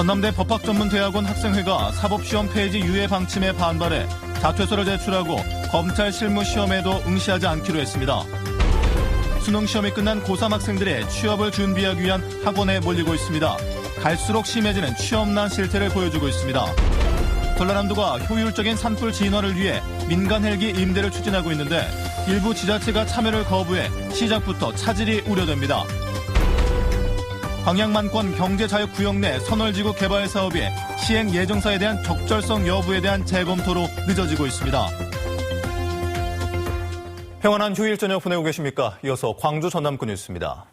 전남대 법학전문대학원 학생회가 사법시험 폐지 유예 방침에 반발해 자퇴서를 제출하고 검찰 실무시험에도 응시하지 않기로 했습니다. 수능시험이 끝난 고3 학생들의 취업을 준비하기 위한 학원에 몰리고 있습니다. 갈수록 심해지는 취업난 실태를 보여주고 있습니다. 전라남도가 효율적인 산불 진화를 위해 민간 헬기 임대를 추진하고 있는데 일부 지자체가 참여를 거부해 시작부터 차질이 우려됩니다. 광양만권 경제자유구역 내 선월지구 개발 사업이 시행 예정사에 대한 적절성 여부에 대한 재검토로 늦어지고 있습니다. 평안한 휴일 저녁 보내고 계십니까? 이어서 광주 전남권 뉴스입니다.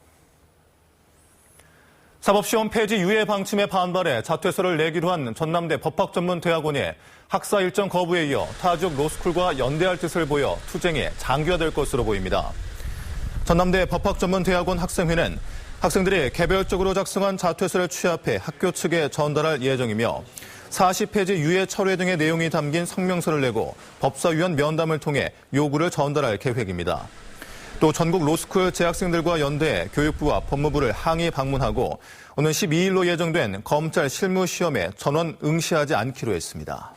사법시험 폐지 유예 방침에 반발해 자퇴서를 내기로 한 전남대 법학전문대학원이 학사 일정 거부에 이어 타 지역 로스쿨과 연대할 뜻을 보여 투쟁이 장기화될 것으로 보입니다. 전남대 법학전문대학원 학생회는 학생들이 개별적으로 작성한 자퇴서를 취합해 학교 측에 전달할 예정이며 사시 폐지 유예 철회 등의 내용이 담긴 성명서를 내고 법사위원 면담을 통해 요구를 전달할 계획입니다. 또 전국 로스쿨 재학생들과 연대, 교육부와 법무부를 항의 방문하고 오는 12일로 예정된 검찰 실무시험에 전원 응시하지 않기로 했습니다.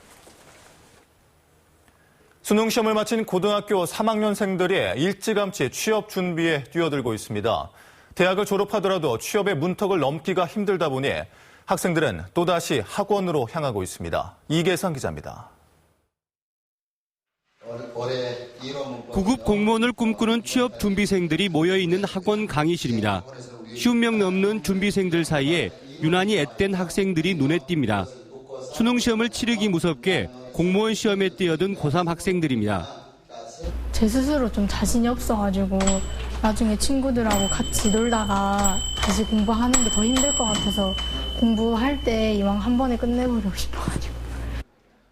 수능시험을 마친 고등학교 3학년생들이 일찌감치 취업 준비에 뛰어들고 있습니다. 대학을 졸업하더라도 취업의 문턱을 넘기가 힘들다 보니 학생들은 또다시 학원으로 향하고 있습니다. 이계상 기자입니다. 고급 공무원을 꿈꾸는 취업 준비생들이 모여있는 학원 강의실입니다. 50명 넘는 준비생들 사이에 유난히 앳된 학생들이 눈에 띕니다. 수능시험을 치르기 무섭게 공무원 시험에 뛰어든 고3 학생들입니다. 제 스스로 좀 자신이 없어가지고 나중에 친구들하고 같이 놀다가 다시 공부하는 게 더 힘들 것 같아서 공부할 때 이왕 한 번에 끝내버리고 싶어가지고.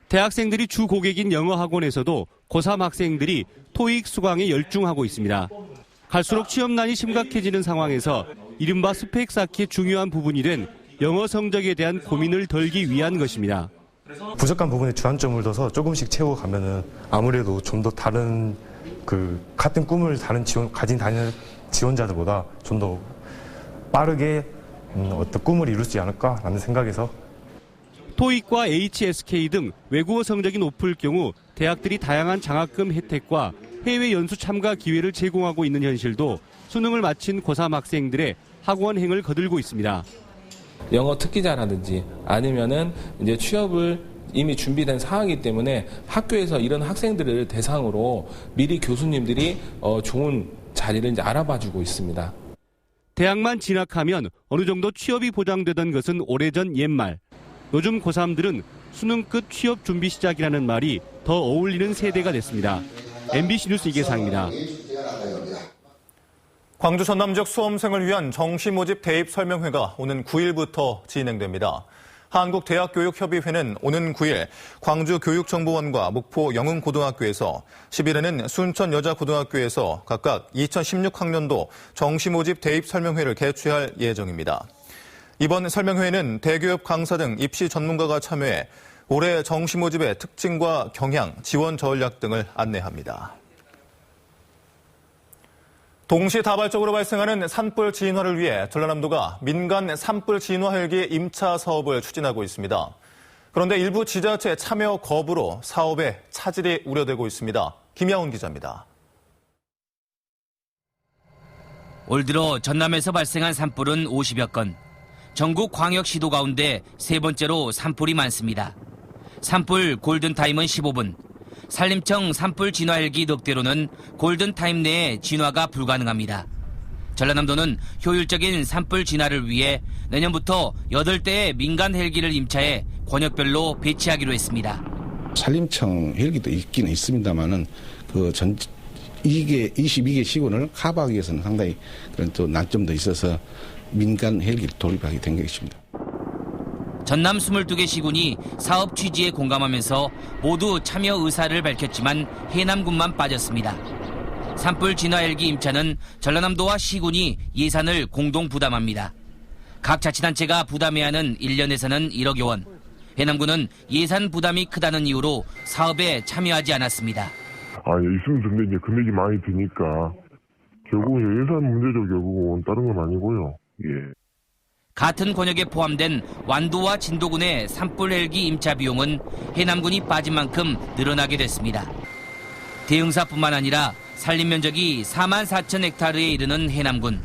대학생들이 주 고객인 영어 학원에서도 고3 학생들이 토익 수강에 열중하고 있습니다. 갈수록 취업난이 심각해지는 상황에서 이른바 스펙 쌓기의 중요한 부분이 된 영어 성적에 대한 고민을 덜기 위한 것입니다. 부족한 부분에 주안점을 둬서 조금씩 채워가면은 아무래도 좀 더 다른 같은 꿈을 가진 지원자들보다 좀 더 빠르게 어떤 꿈을 이룰 수 있지 않을까라는 생각에서 토익과 HSK 등 외국어 성적이 높을 경우 대학들이 다양한 장학금 혜택과 해외 연수 참가 기회를 제공하고 있는 현실도 수능을 마친 고3 학생들의 학원행을 거들고 있습니다. 영어 특기자라든지 아니면은 이제 취업을 이미 준비된 상황이기 때문에 학교에서 이런 학생들을 대상으로 미리 교수님들이 좋은 자리를 이제 알아봐주고 있습니다. 대학만 진학하면 어느 정도 취업이 보장되던 것은 오래전 옛말. 요즘 고3들은 수능 끝 취업 준비 시작이라는 말이 더 어울리는 세대가 됐습니다. MBC 뉴스 이계상입니다. 광주 전남 지역 수험생을 위한 정시 모집 대입 설명회가 오는 9일부터 진행됩니다. 한국대학교육협의회는 오는 9일 광주교육정보원과 목포 영흥고등학교에서 10일에는 순천여자고등학교에서 각각 2016학년도 정시 모집 대입 설명회를 개최할 예정입니다. 이번 설명회에는 대기업 강사 등 입시 전문가가 참여해 올해 정시 모집의 특징과 경향, 지원 전략 등을 안내합니다. 동시다발적으로 발생하는 산불 진화를 위해 전라남도가 민간 산불 진화 헬기 임차 사업을 추진하고 있습니다. 그런데 일부 지자체 참여 거부로 사업에 차질이 우려되고 있습니다. 김야훈 기자입니다. 올 들어 전남에서 발생한 산불은 50여 건. 전국 광역시도 가운데 세 번째로 산불이 많습니다. 산불 골든타임은 15분. 산림청 산불 진화 헬기 넉대로는 골든타임 내에 진화가 불가능합니다. 전라남도는 효율적인 산불 진화를 위해 내년부터 8대의 민간 헬기를 임차해 권역별로 배치하기로 했습니다. 산림청 헬기도 있기는 있습니다만은 22개 시군을 커버하기 위해서는 상당히 그런 또 난점도 있어서 민간 헬기를 도입하게 된 것입니다. 전남 22개 시군이 사업 취지에 공감하면서 모두 참여 의사를 밝혔지만 해남군만 빠졌습니다. 산불 진화 헬기 임차는 전라남도와 시군이 예산을 공동 부담합니다. 각 자치단체가 부담해야 하는 1년에서는 1억여 원. 해남군은 예산 부담이 크다는 이유로 사업에 참여하지 않았습니다. 있으면 좋은데 이제 금액이 많이 드니까 결국 예산 문제죠. 결국은 다른 건 아니고요. 예. 같은 권역에 포함된 완도와 진도군의 산불 헬기 임차 비용은 해남군이 빠진 만큼 늘어나게 됐습니다. 대응사뿐만 아니라 산림 면적이 4만 4천 헥타르에 이르는 해남군.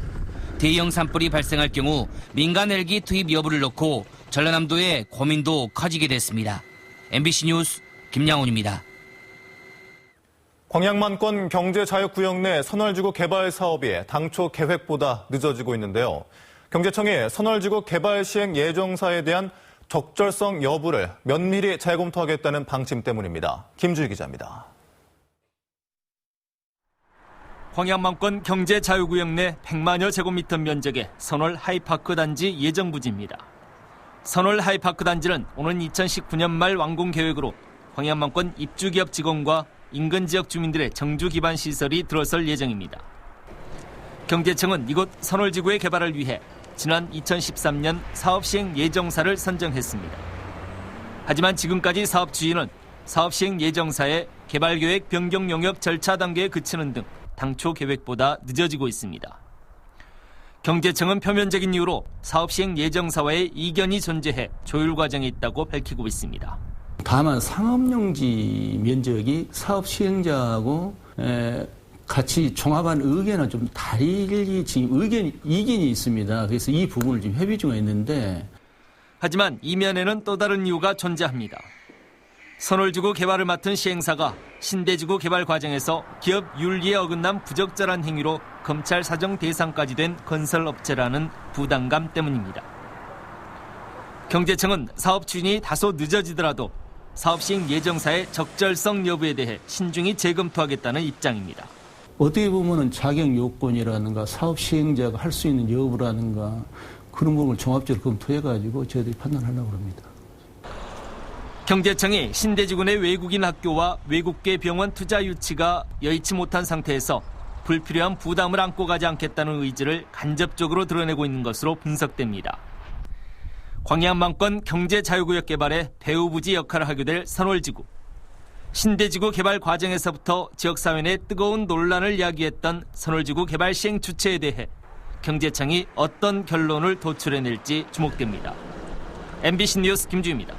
대형 산불이 발생할 경우 민간 헬기 투입 여부를 놓고 전라남도의 고민도 커지게 됐습니다. MBC 뉴스 김양훈입니다. 광양만권 경제자유구역 내 선월지구 개발 사업이 당초 계획보다 늦어지고 있는데요. 경제청이 선월지구 개발 시행 예정사에 대한 적절성 여부를 면밀히 재검토하겠다는 방침 때문입니다. 김주희 기자입니다. 광양만권 경제자유구역 내 100만여 제곱미터 면적의 선월 하이파크 단지 예정 부지입니다. 선월 하이파크 단지는 오는 2019년 말 완공 계획으로 광양만권 입주기업 직원과 인근 지역 주민들의 정주 기반 시설이 들어설 예정입니다. 경제청은 이곳 선월지구의 개발을 위해 지난 2013년 사업 시행 예정사를 선정했습니다. 하지만 지금까지 사업 추진은 사업 시행 예정사의 개발 계획 변경 용역 절차 단계에 그치는 등 당초 계획보다 늦어지고 있습니다. 경제청은 표면적인 이유로 사업 시행 예정사와의 이견이 존재해 조율 과정에 있다고 밝히고 있습니다. 다만 상업용지 면적이 사업 시행자하고 같이 종합한 의견은 좀 다르게 지금 이견이 있습니다. 그래서 이 부분을 지금 협의 중에 있는데. 하지만 이면에는 또 다른 이유가 존재합니다. 선월지구 개발을 맡은 시행사가 신대지구 개발 과정에서 기업 윤리에 어긋난 부적절한 행위로 검찰 사정 대상까지 된 건설업체라는 부담감 때문입니다. 경제청은 사업 추진이 다소 늦어지더라도 사업 시행 예정사의 적절성 여부에 대해 신중히 재검토하겠다는 입장입니다. 어떻게 보면은 자격 요건이라든가 사업 시행자가 할 수 있는 여부라든가 그런 부분을 종합적으로 검토해가지고 저희들이 판단하려고 합니다. 경제청이 신대지구 내 외국인 학교와 외국계 병원 투자 유치가 여의치 못한 상태에서 불필요한 부담을 안고 가지 않겠다는 의지를 간접적으로 드러내고 있는 것으로 분석됩니다. 광양만권 경제자유구역 개발에 배후부지 역할을 하게 될 선월지구. 신대지구 개발 과정에서부터 지역사회 내 뜨거운 논란을 야기했던 선월지구 개발 시행 주체에 대해 경제청이 어떤 결론을 도출해낼지 주목됩니다. MBC 뉴스 김주희입니다.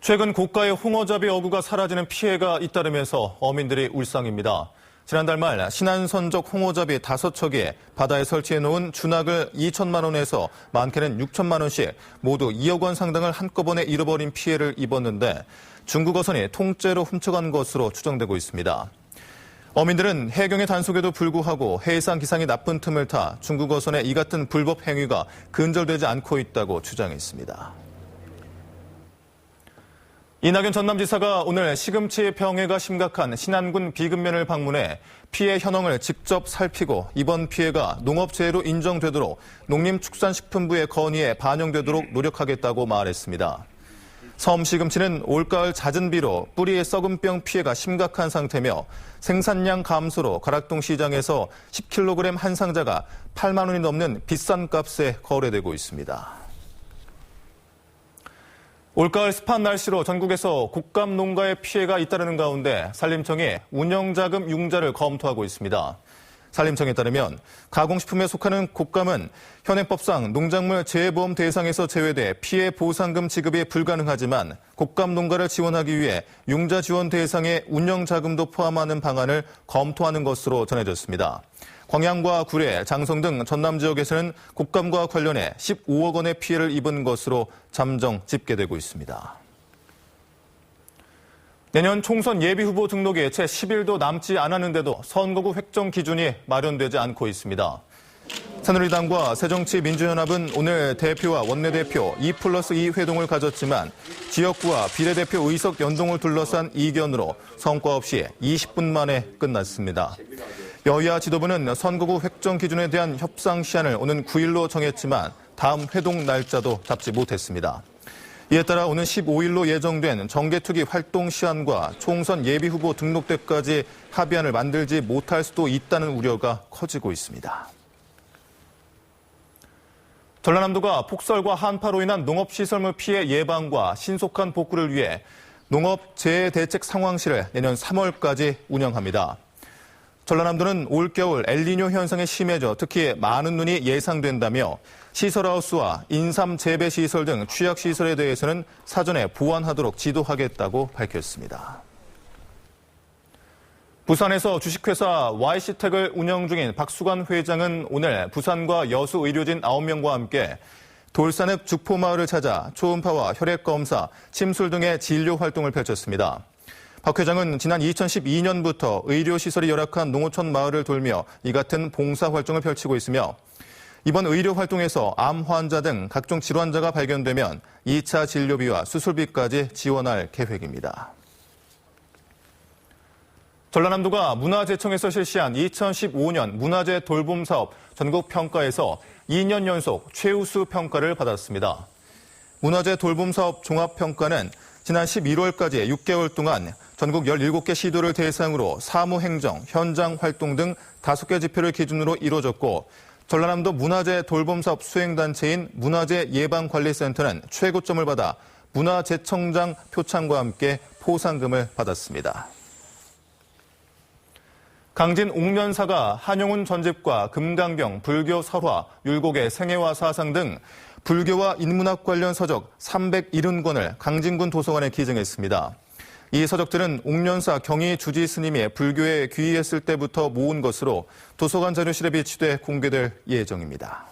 최근 고가의 홍어잡이 어구가 사라지는 피해가 잇따르면서 어민들이 울상입니다. 지난달 말 신안선적 홍어잡이 5척이 바다에 설치해놓은 준악을 2천만 원에서 많게는 6천만 원씩 모두 2억 원 상당을 한꺼번에 잃어버린 피해를 입었는데 중국 어선이 통째로 훔쳐간 것으로 추정되고 있습니다. 어민들은 해경의 단속에도 불구하고 해상 기상이 나쁜 틈을 타 중국 어선의 이 같은 불법 행위가 근절되지 않고 있다고 주장했습니다. 이낙연 전남지사가 오늘 시금치 병해가 심각한 신안군 비금면을 방문해 피해 현황을 직접 살피고 이번 피해가 농업재해로 인정되도록 농림축산식품부의 건의에 반영되도록 노력하겠다고 말했습니다. 섬 시금치는 올가을 잦은 비로 뿌리의 썩은병 피해가 심각한 상태며 생산량 감소로 가락동 시장에서 10kg 한 상자가 8만 원이 넘는 비싼 값에 거래되고 있습니다. 올가을 습한 날씨로 전국에서 곶감 농가의 피해가 잇따르는 가운데 산림청이 운영자금 융자를 검토하고 있습니다. 산림청에 따르면 가공식품에 속하는 곶감은 현행법상 농작물 재해보험 대상에서 제외돼 피해 보상금 지급이 불가능하지만 곶감 농가를 지원하기 위해 융자 지원 대상에 운영자금도 포함하는 방안을 검토하는 것으로 전해졌습니다. 광양과 구례, 장성 등 전남 지역에서는 곶감과 관련해 15억 원의 피해를 입은 것으로 잠정 집계되고 있습니다. 내년 총선 예비후보 등록이 채 10일도 남지 않았는데도 선거구 획정 기준이 마련되지 않고 있습니다. 새누리당과 새정치민주연합은 오늘 대표와 원내대표 2+2 회동을 가졌지만 지역구와 비례대표 의석 연동을 둘러싼 이견으로 성과 없이 20분 만에 끝났습니다. 여야 지도부는 선거구 획정 기준에 대한 협상 시한을 오는 9일로 정했지만 다음 회동 날짜도 잡지 못했습니다. 이에 따라 오는 15일로 예정된 정개특위 활동 시한과 총선 예비후보 등록 때까지 합의안을 만들지 못할 수도 있다는 우려가 커지고 있습니다. 전라남도가 폭설과 한파로 인한 농업시설물 피해 예방과 신속한 복구를 위해 농업재해대책 상황실을 내년 3월까지 운영합니다. 전라남도는 올겨울 엘니뇨 현상이 심해져 특히 많은 눈이 예상된다며 시설하우스와 인삼 재배 시설 등 취약 시설에 대해서는 사전에 보완하도록 지도하겠다고 밝혔습니다. 부산에서 주식회사 YC텍을 운영 중인 박수관 회장은 오늘 부산과 여수 의료진 9명과 함께 돌산읍 죽포마을을 찾아 초음파와 혈액검사, 침술 등의 진료 활동을 펼쳤습니다. 박 회장은 지난 2012년부터 의료시설이 열악한 농어촌 마을을 돌며 이 같은 봉사활동을 펼치고 있으며 이번 의료 활동에서 암 환자 등 각종 질환자가 발견되면 2차 진료비와 수술비까지 지원할 계획입니다. 전라남도가 문화재청에서 실시한 2015년 문화재 돌봄 사업 전국 평가에서 2년 연속 최우수 평가를 받았습니다. 문화재 돌봄 사업 종합평가는 지난 11월까지 6개월 동안 전국 17개 시도를 대상으로 사무행정, 현장 활동 등 5개 지표를 기준으로 이루어졌고 전라남도 문화재 돌봄 사업 수행단체인 문화재 예방관리센터는 최고점을 받아 문화재청장 표창과 함께 포상금을 받았습니다. 강진 옥면사가 한용운 전집과 금강경, 불교 설화, 율곡의 생애와 사상 등 불교와 인문학 관련 서적 370권을 강진군 도서관에 기증했습니다. 이 서적들은 옥면사 경희 주지 스님이 불교에 귀의했을 때부터 모은 것으로 도서관 자료실에 비치돼 공개될 예정입니다.